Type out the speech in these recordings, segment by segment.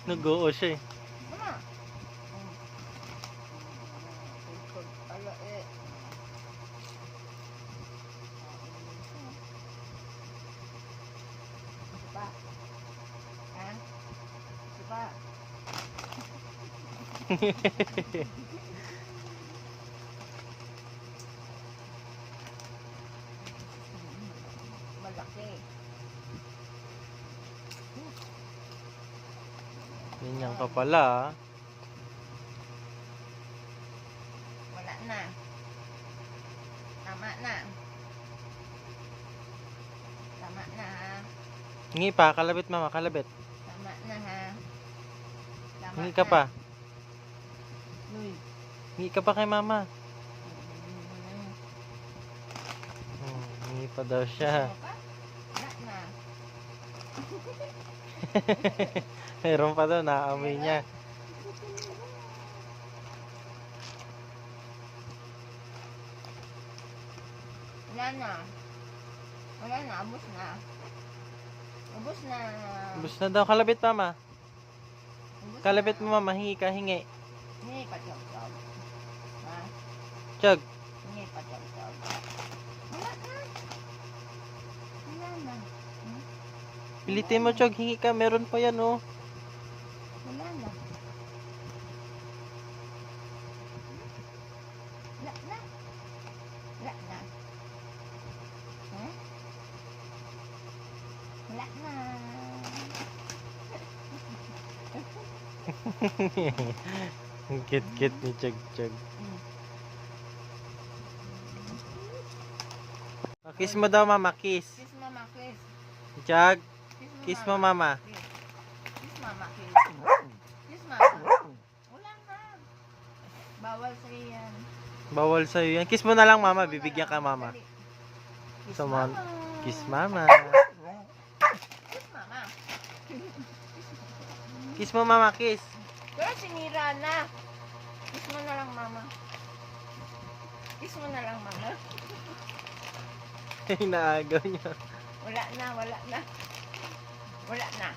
Nag-oo siya eh. Tama. Ala eh. Diba? Ha? Diba? Malaki. Ganyan ka pala ah. Wala na. Tama na. Tama na ha. Hingi pa, kalabit mama, kalabit. Tama na ha. Tama Hingi ka na. pa. Uy. Hingi ka pa kay mama. Hingi pa daw siya. Gusto mo pa? Wala na. Meron pa daw, naamoy niya. Wala na. Wala na. Abos na. Abos na. Bus na daw, kalabit mama. Abos Kalabit na. mo mama, hingi ka, hingi. Hingi pa tawag. Ha? Chug. Hingi pa tawag. Wala na. Wala na. Hmm? Pilitin mo, Chug, hingi ka, meron pa yan oh. Wala na. Wala na. Wala na. Hmm? Wala na. Ang cute-cute ni Chug Chug. Hmm. Kiss mo daw mama, kiss. Kiss mama, kiss. Chug, Kiss kiss mo mama. Kiss. Kiss mama, kiss. Kiss mama. Wala na. Bawal sa yan. Bawal sa'yo yan. Kiss mo na lang mama, bibigyan ka mama. Dali. Kiss Come on. mama. Kiss mama. Kiss mama. Kiss mo mama, kiss. Pero sinira na. Kiss mo na lang mama. Kiss mo na lang mama. Inaagaw niya. Wala na, wala na. Wala na.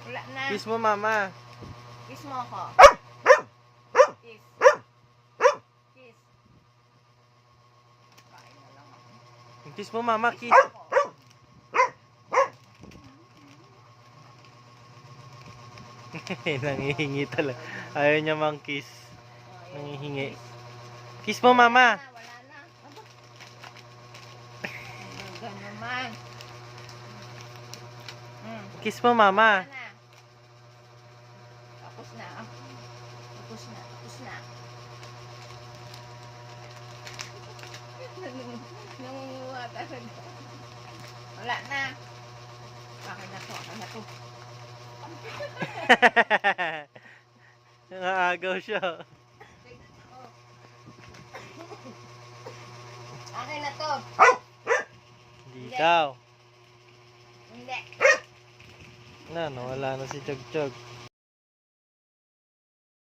Wala na. Kiss mo mama. Kiss mo ako. Kiss. Kiss. Kain na lang ako. Kiss mo mama, kiss. Ako. Nangihingi talaga. Ayaw niya mang kiss. Oh, yun. Nangihingi. Kiss mo mama. Wala na. Aba. Hanggang naman. Kiss mo mama. Wala na. Tapos na. Tapos na. Tapos na. Nangunguha talaga. Wala na. Akin na to. Akin na to. Nangaagaw siya. Akin na to. Hindi daw. Hindi. Nawala na si Chug Chug.